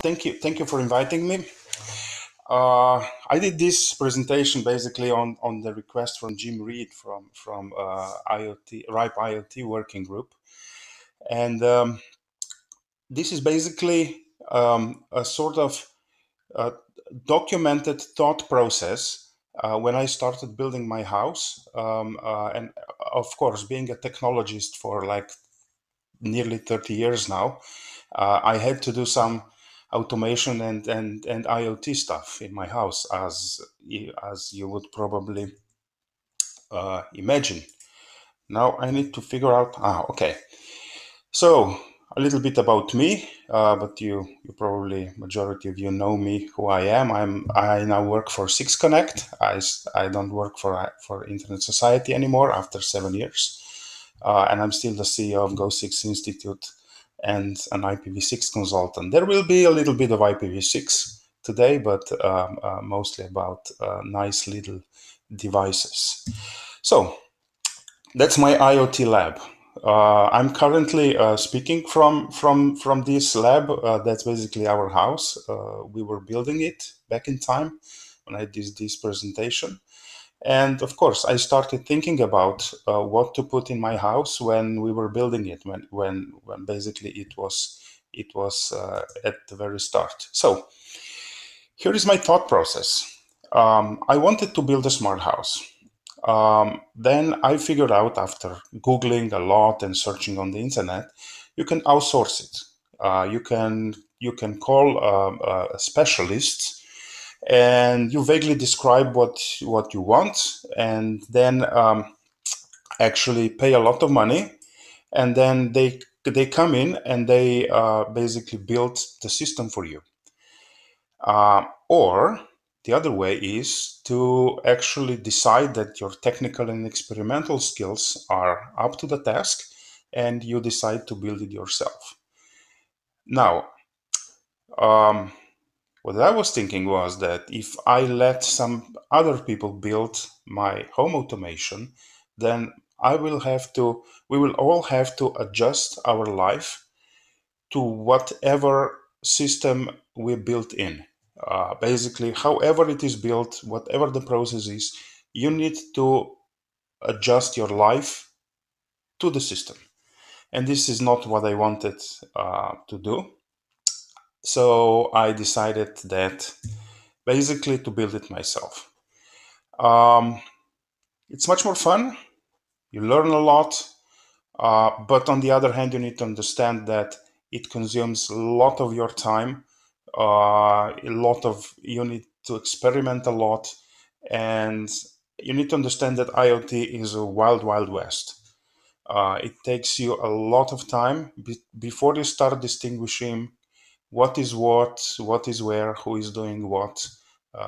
Thank you for inviting me. I did this presentation basically on the request from Jim Reed from IoT RIPE IoT working group, and this is basically a sort of documented thought process when I started building my house, and of course, being a technologist for like nearly 30 years now, I had to do some automation and IoT stuff in my house, as you would probably imagine. Now I need to figure out. Okay. So a little bit about me, but you probably majority of you know me, who I am. I now work for Six Connect. I don't work for Internet Society anymore after 7 years, and I'm still the CEO of Go6 Institute and an IPv6 consultant. There will be a little bit of IPv6 today, but mostly about nice little devices. So that's my IoT lab. I'm currently speaking from this lab. That's basically our house. We were building it back in time when I did this presentation. And of course, I started thinking about what to put in my house when we were building it, when basically it was at the very start. So here is my thought process. I wanted to build a smart house. Then I figured out, after Googling a lot and searching on the internet, you can outsource it. You can call specialists, and you vaguely describe what you want, and then actually pay a lot of money, and then they come in and they basically build the system for you. Or the other way is to actually decide that your technical and experimental skills are up to the task, and you decide to build it yourself. Now, what I was thinking was that if I let some other people build my home automation, then we will all have to adjust our life to whatever system we built in. Basically, however it is built, whatever the process is, you need to adjust your life to the system. And this is not what I wanted to do. So I decided that basically to build it myself. It's much more fun. You learn a lot. But on the other hand, you need to understand that it consumes a lot of your time. You need to experiment a lot, and you need to understand that IoT is a wild, wild west. It takes you a lot of time before you start distinguishing what is what is where, who is doing what,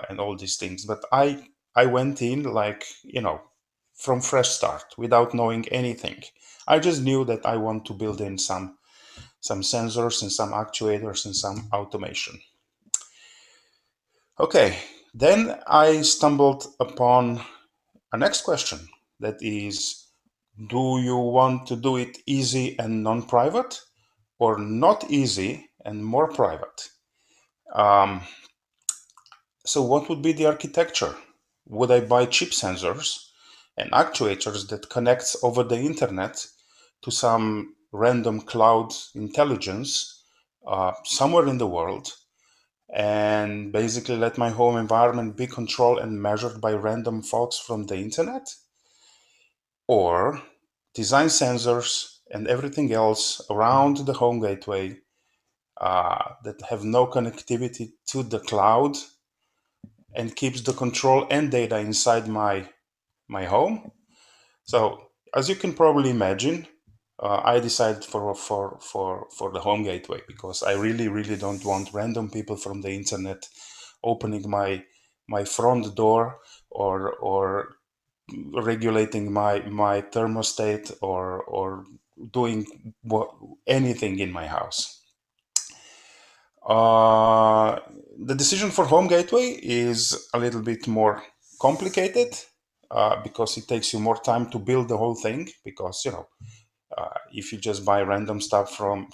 and all these things. But I went in like, from fresh start without knowing anything. I just knew that I want to build in some sensors and some actuators and some automation. Okay, then I stumbled upon a next question, that is, do you want to do it easy and non-private, or not easy and more private? So what would be the architecture? Would I buy cheap sensors and actuators that connects over the internet to some random cloud intelligence somewhere in the world, and basically let my home environment be controlled and measured by random folks from the internet? Or design sensors and everything else around the home gateway that have no connectivity to the cloud and keeps the control and data inside my home? So as you can probably imagine, I decided for the home gateway, because I really don't want random people from the internet opening my front door, or regulating my thermostat, or doing anything in my house. The decision for home gateway is a little bit more complicated, because it takes you more time to build the whole thing, because If you just buy random stuff from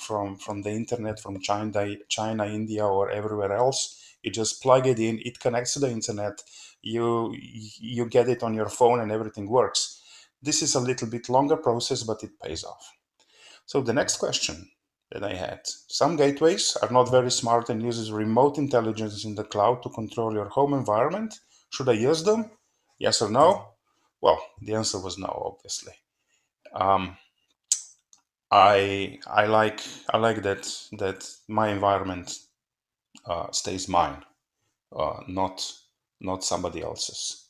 the internet, from China, India, or everywhere else, you just plug it in, it connects to the internet, you get it on your phone and everything works. This is a little bit longer process, but it pays off. So the next question that I had, some gateways are not very smart and uses remote intelligence in the cloud to control your home environment. Should I use them? Yes or no? Well, the answer was no, obviously. Um, I like that my environment stays mine, not somebody else's.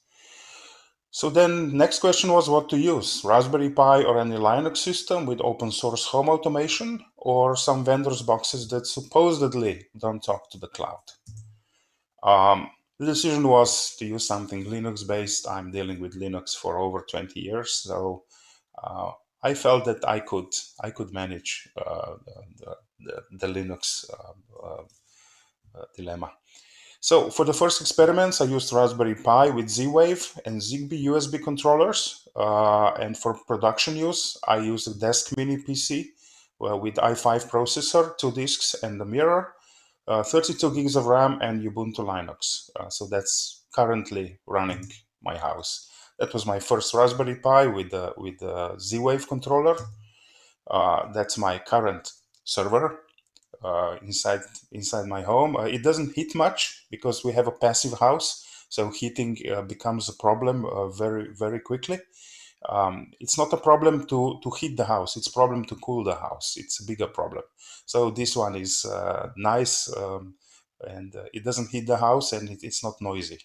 So then next question was what to use, Raspberry Pi or any Linux system with open source home automation, or some vendors boxes that supposedly don't talk to the cloud. The decision was to use something Linux based. I'm dealing with Linux for over 20 years, so I felt that I could manage the Linux dilemma. So for the first experiments, I used Raspberry Pi with Z-Wave and Zigbee USB controllers. And for production use, I used a Desk Mini PC with i5 processor, 2 disks, and a mirror, 32 gigs of RAM, and Ubuntu Linux. So that's currently running my house. That was my first Raspberry Pi with the Z-Wave controller. That's my current server inside my home. It doesn't heat much because we have a passive house, so heating becomes a problem very very quickly. It's not a problem to heat the house; it's a problem to cool the house. It's a bigger problem. So this one is nice, and it doesn't heat the house, and it's not noisy.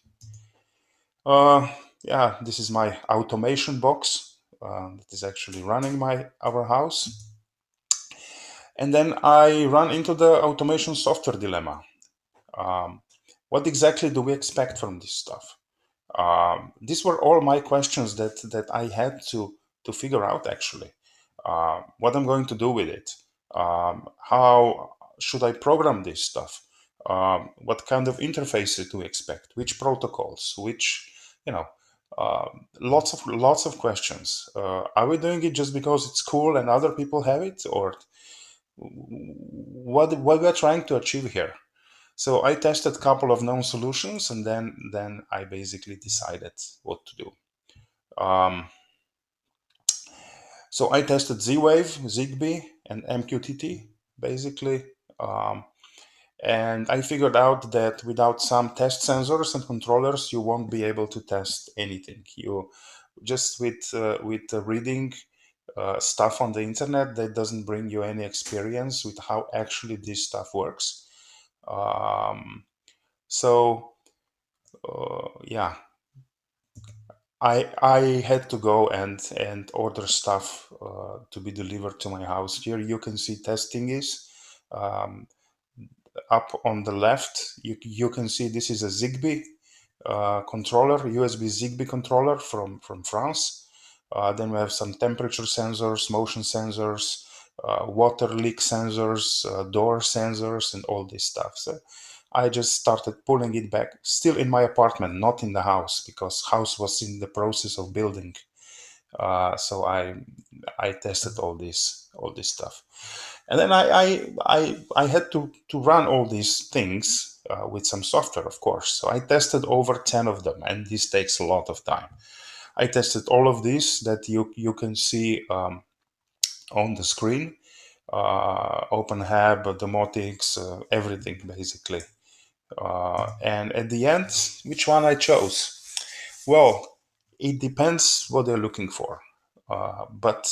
Uh, yeah, this is my automation box that is actually running our house. And then I run into the automation software dilemma. Um, what exactly do we expect from this stuff? These were all my questions that I had to figure out actually. What I'm going to do with it? How should I program this stuff? What kind of interfaces do we expect? Which protocols? Which you know? Lots of questions. Are we doing it just because it's cool and other people have it, or what we're trying to achieve here? So I tested a couple of known solutions, and then I basically decided what to do. So I tested Z-Wave, Zigbee, and MQTT basically, and I figured out that without some test sensors and controllers, you won't be able to test anything. You just with reading stuff on the internet, that doesn't bring you any experience with how actually this stuff works. So yeah, I had to go and order stuff to be delivered to my house. Here you can see testing is up on the left. You can see this is a Zigbee controller, USB Zigbee controller from France. Then we have some temperature sensors, motion sensors, water leak sensors, door sensors, and all this stuff. So I just started pulling it back, still in my apartment, not in the house, because house was in the process of building. So I tested all this stuff, and then I had to run all these things with some software, of course. So I tested over 10 of them, and this takes a lot of time. I tested all of these that you can see on the screen. OpenHab, Domotics, everything basically. And at the end, which one I chose? Well, it depends what they're looking for. But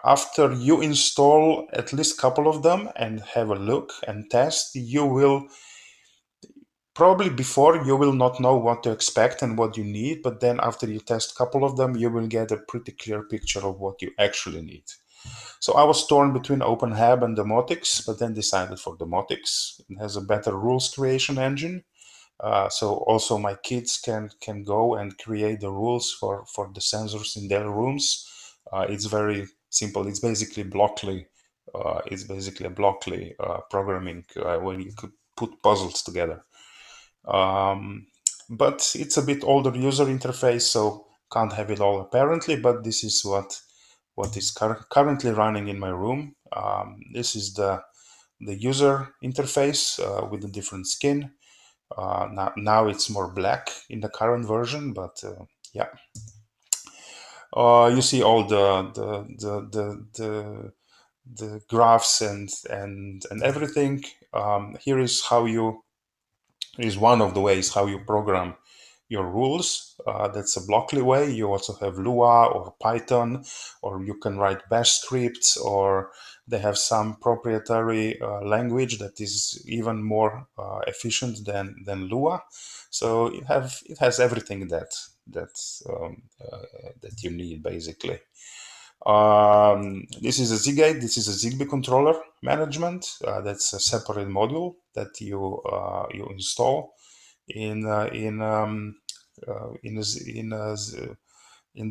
after you install at least a couple of them and have a look and test, you will probably before you will not know what to expect and what you need, but then after you test a couple of them, you will get a pretty clear picture of what you actually need. So I was torn between OpenHab and Domotics, but then decided for Domotics. It has a better rules creation engine. So also my kids can go and create the rules for the sensors in their rooms. It's very simple. It's basically Blockly. It's basically a Blockly programming where you could put puzzles together. But it's a bit older user interface, so can't have it all apparently. But this is what is currently running in my room. This is the user interface with a different skin. Now it's more black in the current version, but yeah. You see all the graphs and everything. Here is one of the ways how you program your rules. That's a Blockly way. You also have Lua or Python, or you can write Bash scripts, or they have some proprietary language that is even more efficient than Lua. So it has everything that you need basically. This is a Zigate. This is a Zigbee controller management. That's a separate module that you install in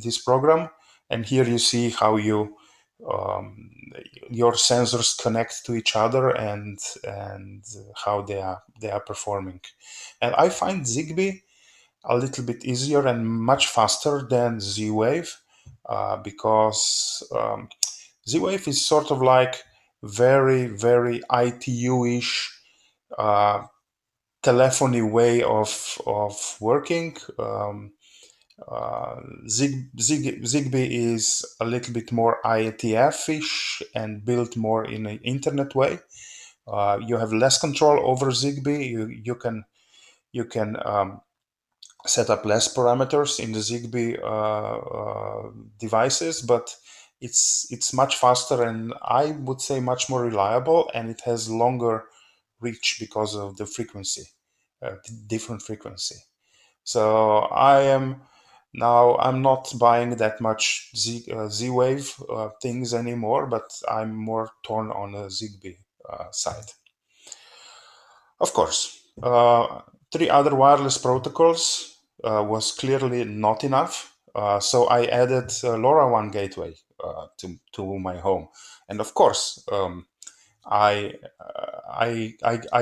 this program. And here you see how um, your sensors connect to each other and how they are performing. And I find Zigbee a little bit easier and much faster than Z-Wave because Z-Wave is sort of like very, very ITU-ish telephony way of working. Zigbee is a little bit more IETF-ish and built more in an internet way. You have less control over Zigbee. You can set up less parameters in the Zigbee devices, but it's much faster and I would say much more reliable, and it has longer reach because of the frequency, different frequency. So I'm not buying that much Z-Wave things anymore, but I'm more torn on the Zigbee side. Of course, three other wireless protocols was clearly not enough. So I added LoRaWAN gateway to my home, and of course, I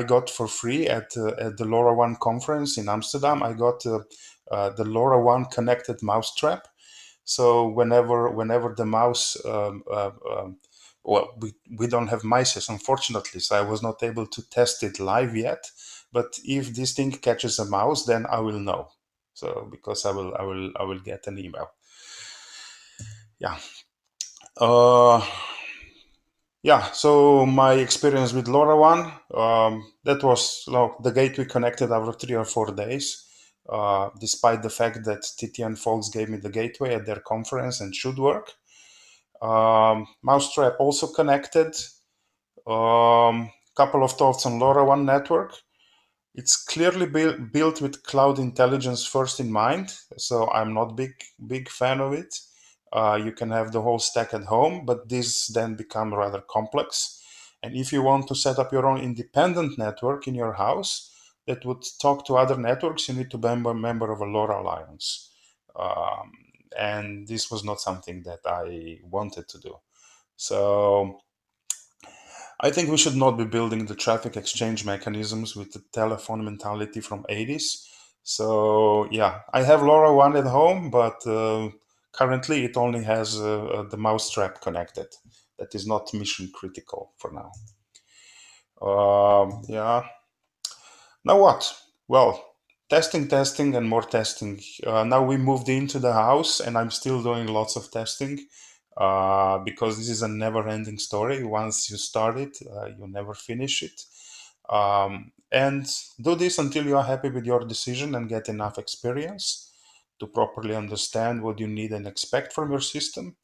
got for free at the LoRaWAN conference in Amsterdam. I got the LoRaWAN connected mousetrap. So whenever the mouse, well, we don't have mice, unfortunately, so I was not able to test it live yet. But if this thing catches a mouse, then I will know. So because I will get an email. Yeah. Yeah, so my experience with LoRaWAN, that was the gateway connected over 3 or 4 days, despite the fact that TTN folks gave me the gateway at their conference and should work. Mousetrap also connected. Couple of thoughts on LoRaWAN network. It's clearly built with cloud intelligence first in mind, so I'm not big fan of it. You can have the whole stack at home, but this then become rather complex. And if you want to set up your own independent network in your house that would talk to other networks, you need to be a member of a LoRa Alliance. And this was not something that I wanted to do. So I think we should not be building the traffic exchange mechanisms with the telephone mentality from 80s. So yeah, I have LoRaWAN at home, but currently it only has the mousetrap connected. That is not mission critical for now. Yeah. Now what? Well, testing, and more testing. Now we moved into the house and I'm still doing lots of testing. Because this is a never-ending story. Once you start it, you never finish it. And do this until you are happy with your decision and get enough experience to properly understand what you need and expect from your system.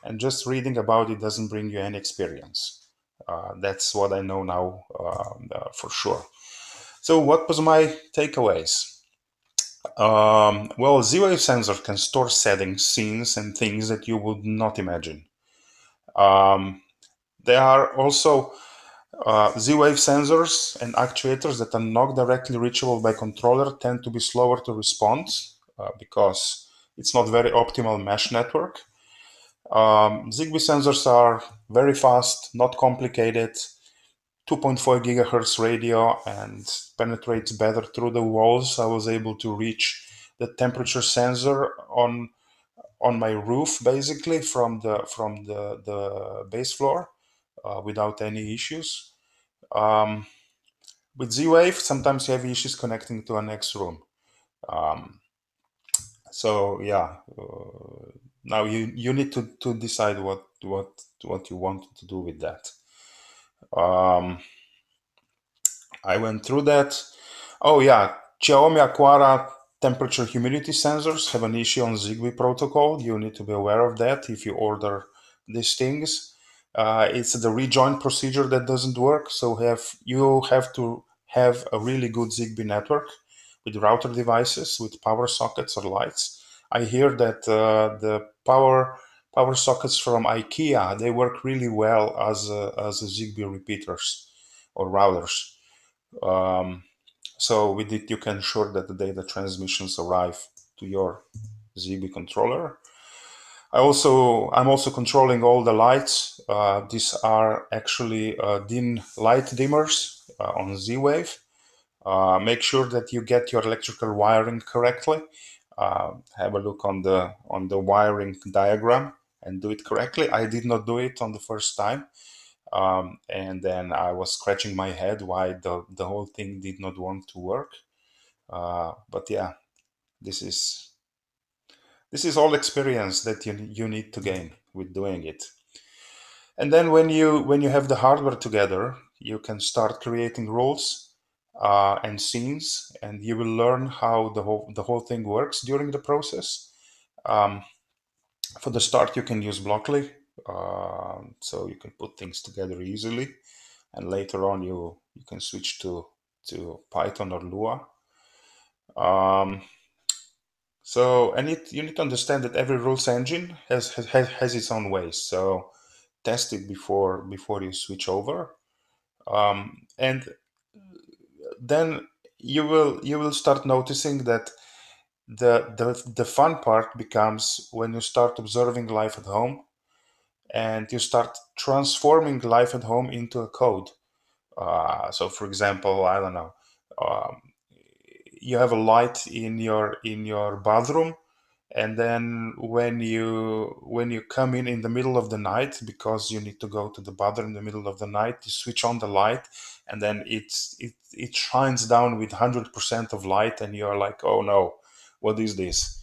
And just reading about it doesn't bring you any experience. That's what I know now for sure. So what was my takeaways? Well, Z-Wave sensor can store settings, scenes, and things that you would not imagine. There are also Z-Wave sensors and actuators that are not directly reachable by controller tend to be slower to respond because it's not very optimal mesh network. Zigbee sensors are very fast, not complicated, 2.4 gigahertz radio, and penetrates better through the walls. I was able to reach the temperature sensor on on my roof, basically from the base floor, without any issues. Um, with Z-Wave, sometimes you have issues connecting to a next room. Um, so yeah, now you need to decide what you want to do with that. Um, I went through that. Oh yeah, Xiaomi Aquara temperature humidity sensors have an issue on Zigbee protocol. You need to be aware of that if you order these things. It's the rejoin procedure that doesn't work, so you have to have a really good Zigbee network with router devices, with power sockets or lights. I hear that the power sockets from IKEA, they work really well as a Zigbee repeaters or routers. Um, so with it, you can ensure that the data transmissions arrive to your Zigbee controller. I'm also controlling all the lights. These are actually DIN light dimmers on Z-Wave. Make sure that you get your electrical wiring correctly. Have a look on the wiring diagram and do it correctly. I did not do it on the first time. And then I was scratching my head why the whole thing did not want to work. But yeah, this is all experience that you need to gain with doing it. And then when you have the hardware together, you can start creating rules and scenes, and you will learn how the whole thing works during the process. Um, for the start, you can use Blockly, so you can put things together easily, and later on you can switch to Python or Lua. So you need to understand that every rules engine has its own ways. So test it before you switch over, and then you will start noticing that the fun part becomes when you start observing life at home and you start transforming life at home into a code. So, for example, I don't know, um, you have a light in your bathroom, and then when you come in the middle of the night because you need to go to the bathroom in the middle of the night, you switch on the light, and then it shines down with 100% of light, and you're like, oh no, what is this?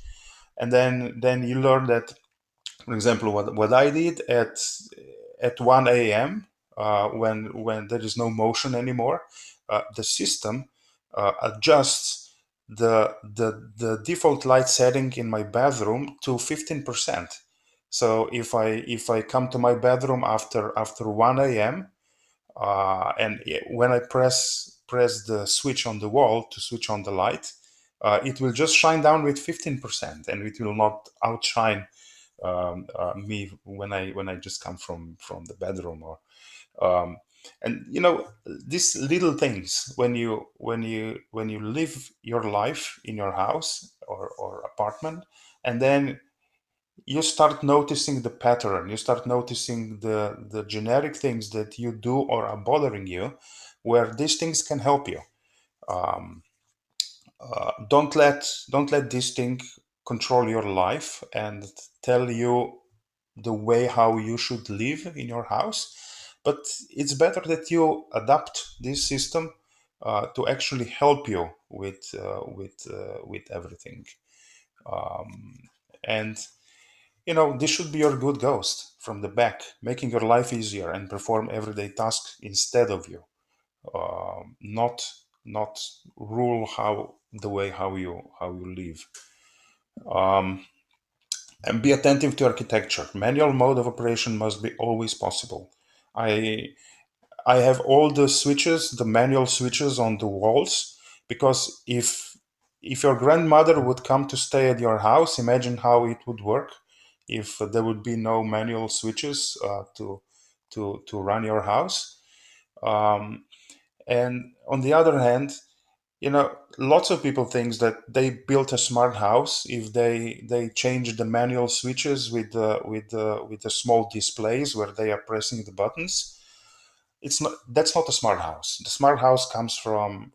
And then you learn that, for example, what I did at 1 a.m., when there is no motion anymore, the system adjusts the default light setting in my bedroom to 15%. So if I come to my bedroom after 1 a.m., and when I press the switch on the wall to switch on the light, it will just shine down with 15%, and it will not outshine me when I just come from the bedroom. Or and these little things, when you live your life in your house or apartment, and then you start noticing the pattern, you start noticing the generic things that you do or are bothering you, where these things can help you. um, don't let this thing control your life and tell you the way how you should live in your house, but it's better that you adapt this system to actually help you with everything. um, and this should be your good ghost from the back, making your life easier and perform everyday tasks instead of you. Not rule the way how you live. Um, and be attentive to architecture. Manual mode of operation must be always possible. I I have all the switches, the manual switches on the walls, because if your grandmother would come to stay at your house, imagine how it would work if there would be no manual switches to run your house. Um, and on the other hand, lots of people think that they built a smart house if they change the manual switches with the small displays where they are pressing the buttons. It's not That's not a smart house. The smart house comes from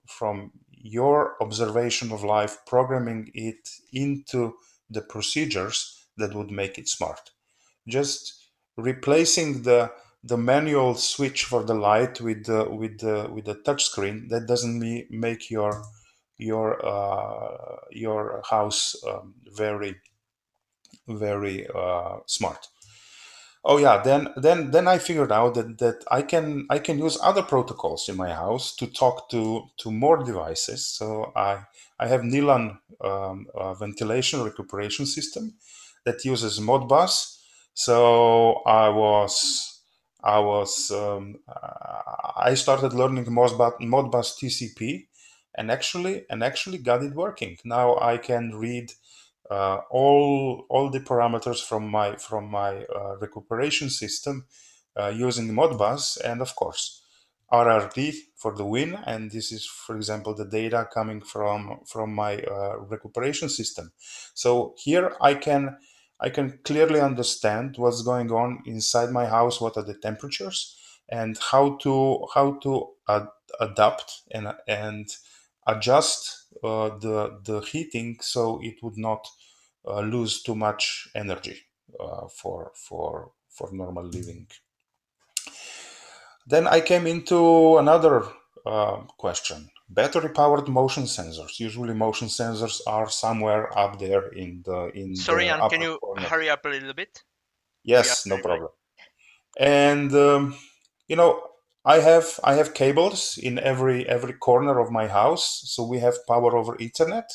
your observation of life, programming it into the procedures that would make it smart. Just replacing the manual switch for the light with the touch screen, that doesn't make your house very smart. Oh yeah, then I figured out that I can use other protocols in my house to talk to more devices. So I have Nilan ventilation recuperation system that uses Modbus. So I started learning Modbus TCP, and actually got it working. Now I can read all the parameters from my recuperation system using Modbus, and of course RRD for the win. And this is, for example, the data coming from my recuperation system. So here I can clearly understand what's going on inside my house, what are the temperatures, and how to adapt and adjust the heating so it would not lose too much energy for normal living. Then I came into another question: battery powered motion sensors. Usually motion sensors are somewhere up there in the Sorry, and can upper you corner. hurry up a little bit? Yeah, Yes, no very good. problem. And you know, I have cables in every corner of my house, so we have power over Ethernet.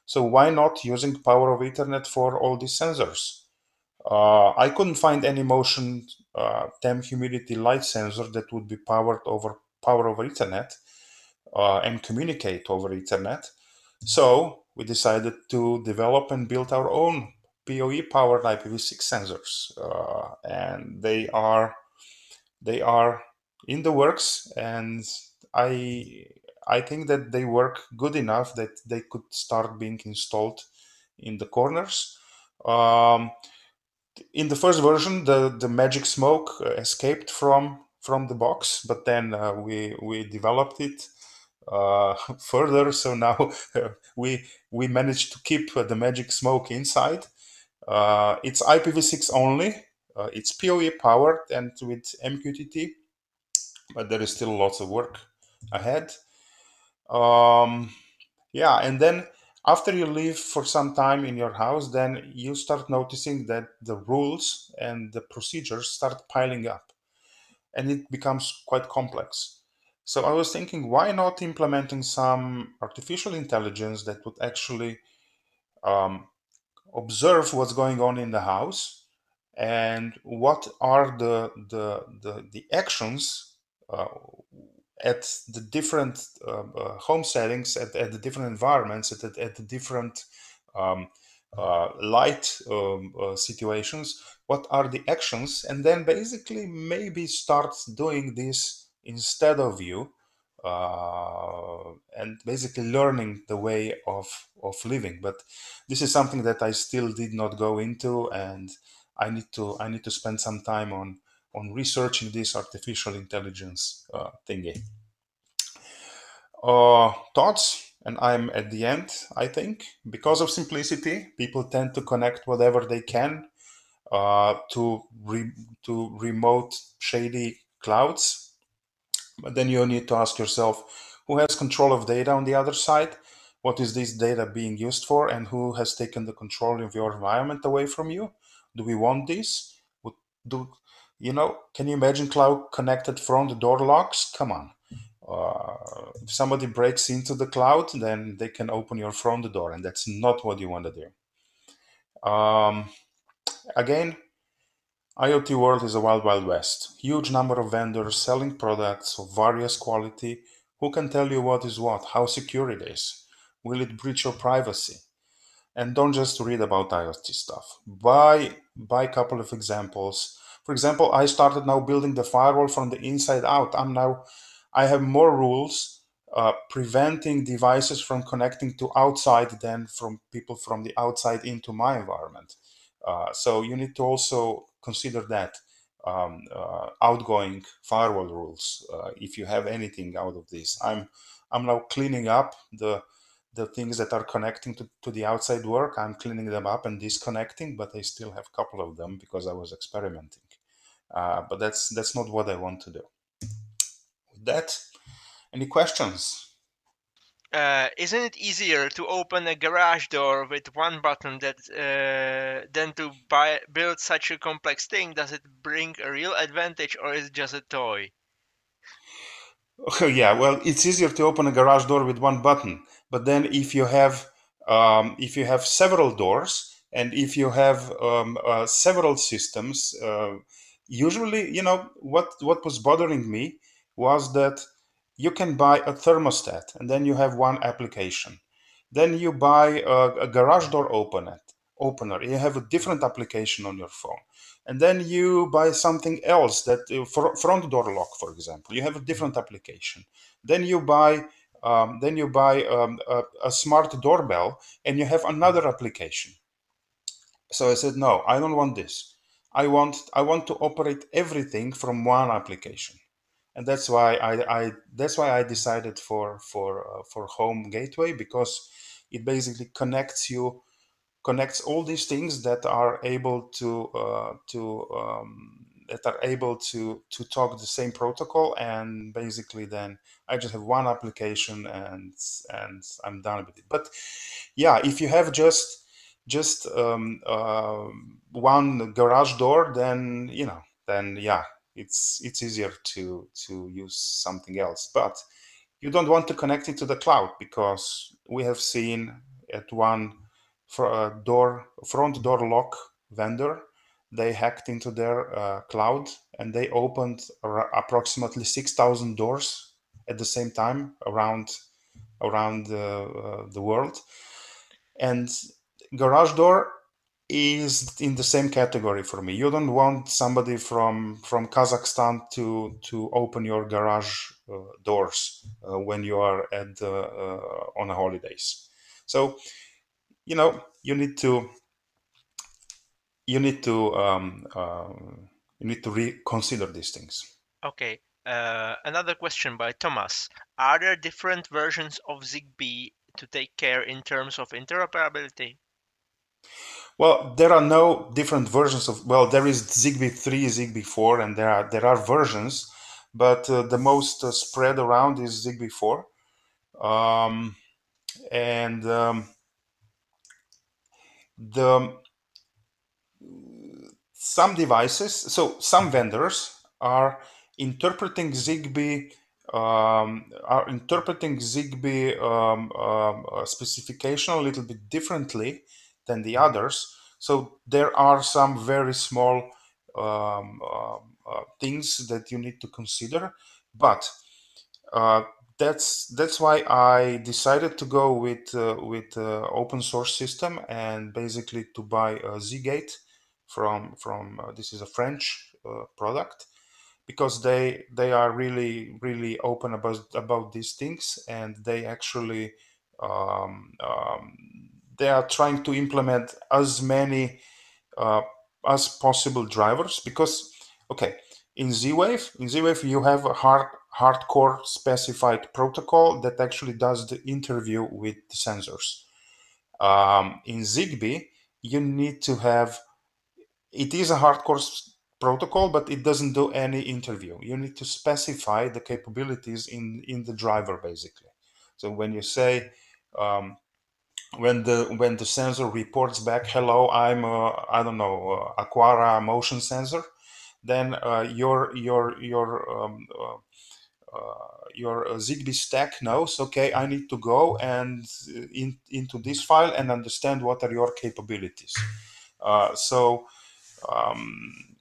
So why not using power over Ethernet for all these sensors? I couldn't find any motion temp, humidity, light sensor that would be power over Ethernet and communicate over Ethernet. So we decided to develop and build our own PoE powered IPv6 sensors, and they are in the works, and I I think that they work good enough that they could start being installed in the corners. Um, in the first version, the magic smoke escaped from the box, but then we developed it further. So now we managed to keep the magic smoke inside. It's IPv6 only. It's PoE powered and with MQTT, but there is still lots of work ahead. Um, yeah, and then after you live for some time in your house, then you start noticing that the rules and the procedures start piling up, and it becomes quite complex. So I was thinking, why not implementing some artificial intelligence that would actually um, observe what's going on in the house and what are the actions uh, at the different home settings, at the different environments, at the different um, light situations. What are the actions? And then basically maybe start doing this instead of you, and basically learning the way of living. But this is something that I still did not go into, and I need to spend some time on researching this artificial intelligence thingy. Thoughts, and I'm at the end. I think because of simplicity, people tend to connect whatever they can to remote shady clouds. But then you need to ask yourself, who has control of data on the other side? What is this data being used for? And who has taken the control of your environment away from you? Do we want this? Would- Do can you imagine cloud connected front door locks? Come on. If somebody breaks into the cloud, then they can open your front door, and that's not what you want to do. Again, IoT world is a wild, wild west. Huge number of vendors selling products of various quality. Who can tell you what is what? How secure it is? Will it breach your privacy? And don't just read about IoT stuff. Buy a couple of examples. For example, I started now building the firewall from the inside out. I have more rules preventing devices from connecting to outside than from people from the outside into my environment. So you need to also consider that outgoing firewall rules if you have anything out of this. I'm now cleaning up the things that are connecting to the outside work, I'm cleaning them up and disconnecting, but I still have a couple of them because I was experimenting. But that's not what I want to do. With that, any questions? Isn't it easier to open a garage door with one button than to build such a complex thing? Does it bring a real advantage or is it just a toy? Yeah, well, it's easier to open a garage door with one button, but then if you have several doors and if you have several systems, usually, what was bothering me was that you can buy a thermostat and then you have one application. Then you buy a garage door opener. You have a different application on your phone, and then you buy something else that for front door lock, for example, you have a different application. Then you buy a smart doorbell and you have another application. So I said, no, I don't want this. I want to operate everything from one application, and that's why I decided for home gateway, because it basically connects all these things that are able to talk the same protocol, and basically then I just have one application and I'm done with it. But yeah, if you have just one garage door, then yeah, it's easier to use something else. But you don't want to connect it to the cloud, because we have seen at one front door lock vendor, they hacked into their cloud and they opened approximately 6,000 doors at the same time around the world. And garage door is in the same category for me. You don't want somebody from Kazakhstan to open your garage doors when you are at on a holidays. So you need to you need to reconsider these things. Okay, another question by Thomas. Are there different versions of Zigbee to take care in terms of interoperability? Well, there are no different versions of. Well, there is Zigbee 3, Zigbee 4, and there are versions, but the most spread around is Zigbee 4. Um, and the some devices, so some vendors interpreting Zigbee are interpreting Zigbee specification a little bit differently than the others. So there are some very small things that you need to consider, but uh, that's why I decided to go with open source system, and basically to buy a Zigate from this is a French product, because they are really open about these things, and they actually um, um, they are trying to implement as many uh, as possible drivers, because okay, in Z-Wave you have a hardcore specified protocol that actually does the interview with the sensors. In Zigbee you need to have, it is a hardcore protocol, but it doesn't do any interview. You need to specify the capabilities in the driver, basically. So when you say um, when the sensor reports back, hello, I'm I don't know, Aquara motion sensor, then your Zigbee stack knows, okay, I need to go and into this file and understand what are your capabilities. So um,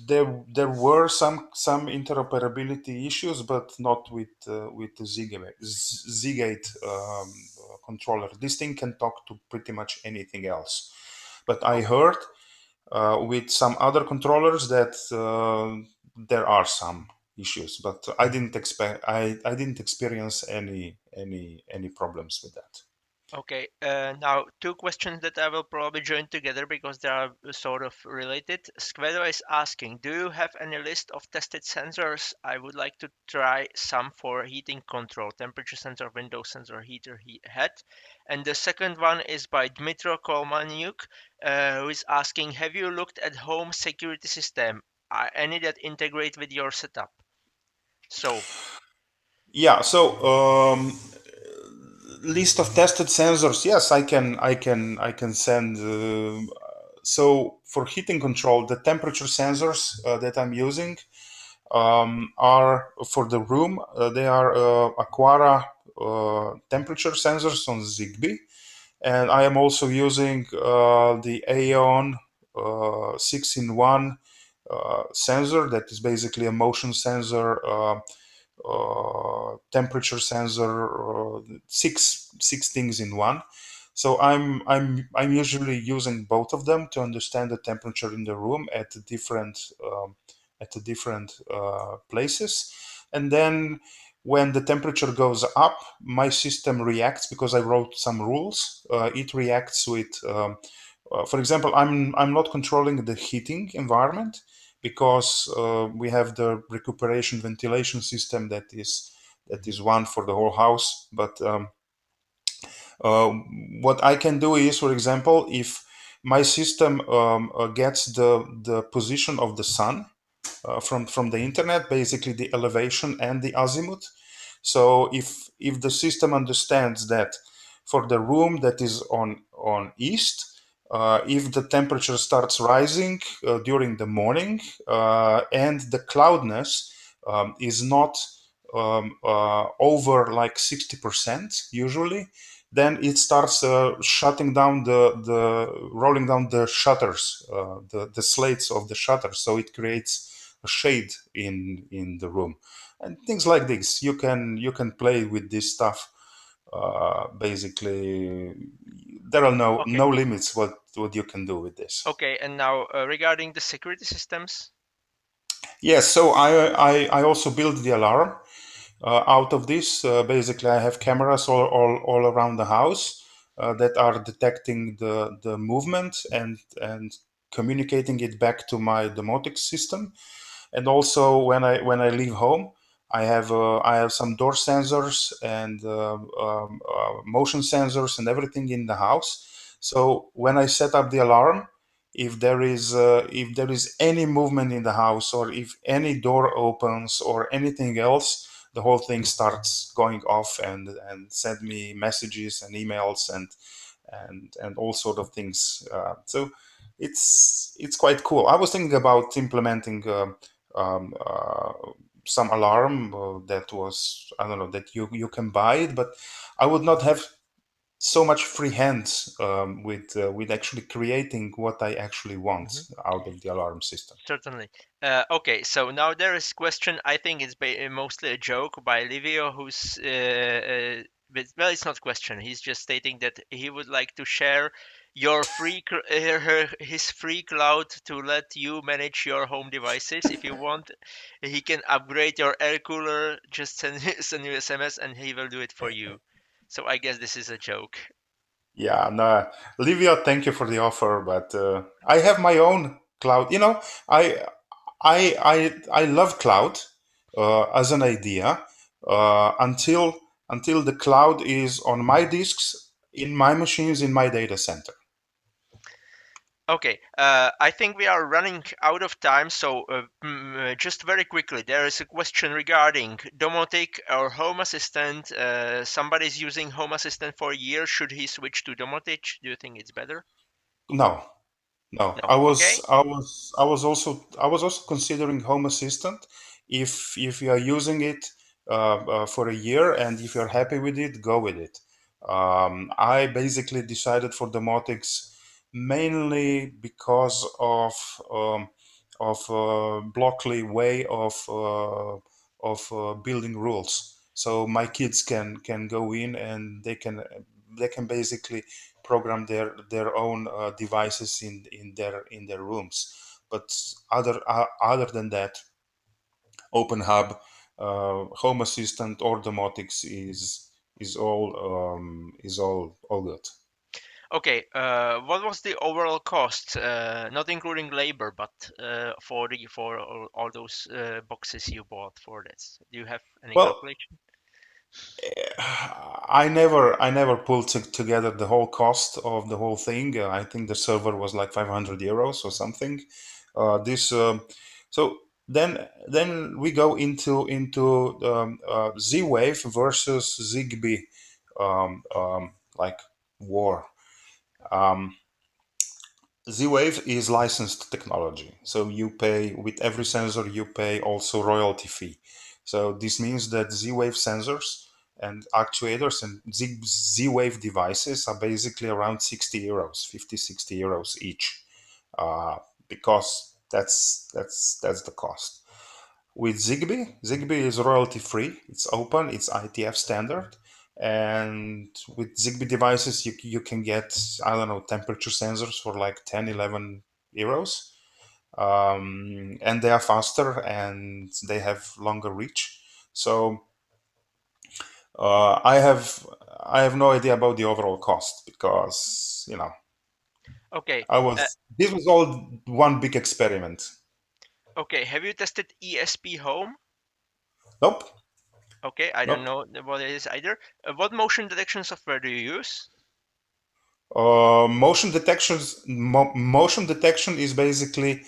there were some interoperability issues, but not with the Zigate controller. This thing can talk to pretty much anything else. But I heard with some other controllers that there are some issues, but I didn't expect I didn't experience any problems with that. Okay, now two questions that I will probably join together because they are sort of related. Squedo is asking, do you have any list of tested sensors? I would like to try some for heating control, temperature sensor, window sensor, heater, head. And the second one is by Dmitro Kolmaniuk, who is asking, have you looked at home security system? Any that integrate with your setup? So, Yeah, so list of tested sensors. Yes, I can send. So for heating control, the temperature sensors that I'm using are for the room. They are Aquara temperature sensors on Zigbee, and I am also using the Aeon 6-in-1 sensor that is basically a motion sensor, temperature sensor, six things in one. So I'm usually using both of them to understand the temperature in the room at different places, and then when the temperature goes up, my system reacts because I wrote some rules. It reacts with, for example, I'm not controlling the heating environment because we have the recuperation ventilation system that is one for the whole house. But uh, what I can do is, for example, if my system gets the position of the sun from the internet, basically the elevation and the azimuth. So if the system understands that for the room that is on east, if the temperature starts rising during the morning and the cloudness is not over like 60% usually, then it starts shutting down the rolling down the shutters, the slates of the shutters, so it creates a shade in the room and things like this. You can play with this stuff. Basically, there are no okay, no limits what you can do with this. okay, and now regarding the security systems. Yes, so I also built the alarm out of this. Basically, I have cameras all around the house that are detecting the movement and communicating it back to my domotics system. And also when I leave home, I have some door sensors and motion sensors and everything in the house. So when I set up the alarm, if there is any movement in the house, or if any door opens or anything else, the whole thing starts going off and send me messages and emails and all sort of things. So it's quite cool. I was thinking about implementing um, uh, some alarm that was, I don't know, that you can buy it, but I would not have so much free hands with actually creating what I actually want Mhm. out of the alarm system. Certainly. Okay, so now there is question. I think it's mostly a joke by Livio, who's well, it's not question. He's just stating that he would like to share your his free cloud to let you manage your home devices. If you want, he can upgrade your air cooler. Just send you SMS, and he will do it for you. So I guess this is a joke. Yeah, no, Livia, thank you for the offer, but I have my own cloud. I I love cloud as an idea until the cloud is on my disks, in my machines, in my data center. Okay, I think we are running out of time, so just very quickly, there is a question regarding Domotic or Home Assistant. Somebody's using Home Assistant for a year. Should he switch to Domotic? Do you think it's better? No, no. No. I was Okay. I was I was also I was also considering Home Assistant. If you are using it for a year and if you're happy with it, go with it. I basically decided for Domotics mainly because of Blockly way of building rules. So my kids can go in and they can basically program their own devices in their rooms. But other than that, Open Hub, Home Assistant, or Domotics is is all good. Okay, what was the overall cost, not including labor, but for all those boxes you bought for this? Do you have any Well, calculation? I never pulled together the whole cost of the whole thing. I think the server was like 500 euros or something. This so then we go into Z-Wave versus Zigbee, like war. Um, Z-Wave is licensed technology, so you pay with every sensor. You pay also royalty fee. So this means that Z-Wave sensors and actuators and Z-Wave devices are basically around 60 euros, 50, 60 euros each, uh, because that's the cost. With Zigbee, Zigbee is royalty free. It's open. It's ITF standard. And with Zigbee devices, you can get, I don't know, temperature sensors for like 10, 11 euros. And they are faster and they have longer reach. So I have no idea about the overall cost because Okay, this was all one big experiment. okay. Have you tested ESP Home? Nope, Okay, I don't nope. know what it is either. What motion detection software do you use? Motion detection is basically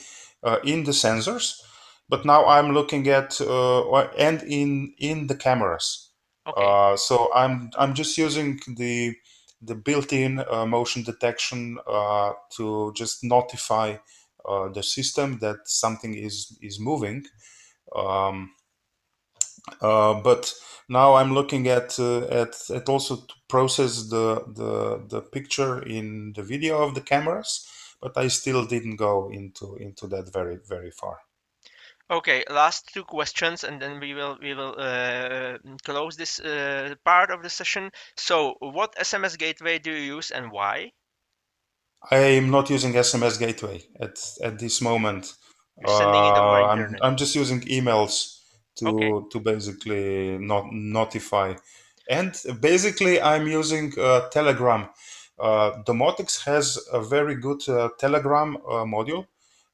in the sensors, but now I'm looking at and in the cameras. Okay. So I'm just using the built-in motion detection to just notify the system that something is moving. Um, but now I'm looking at also to process the picture in the video of the cameras, but I still didn't go into that very far. Okay, last two questions, and then we will close this part of the session. So, what SMS gateway do you use and why? I'm not using SMS gateway at this moment. You're sending it over I'm internet. I'm just using emails Okay. to basically not notify, and basically I'm using Telegram. Domotics has a very good Telegram module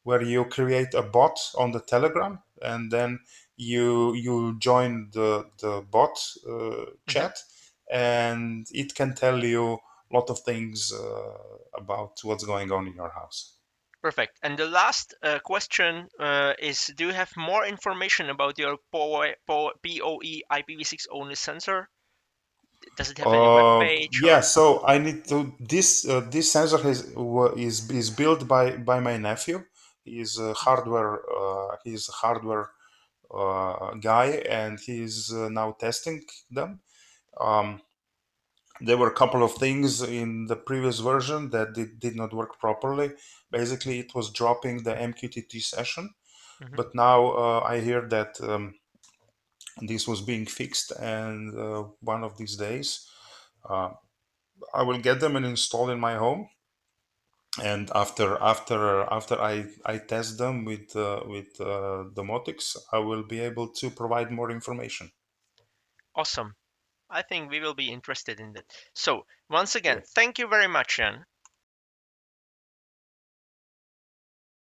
where you create a bot on the Telegram, and then you join the bot Mhm. chat, and it can tell you a lot of things about what's going on in your house. Perfect. And the last question is: do you have more information about your PoE IPv6 only sensor? Does it have any web page Yeah, or? so I need to this sensor is built by my nephew. He's a hardware guy, and he's now testing them. Um, there were a couple of things in the previous version that did not work properly. Basically, it was dropping the MQTT session, Mhm. but now I hear that this was being fixed, and one of these days uh, I will get them and install in my home. And after I test them with domotics, I will be able to provide more information. Awesome. I think we will be interested in that. So, once again, Sure. thank you very much, Jan.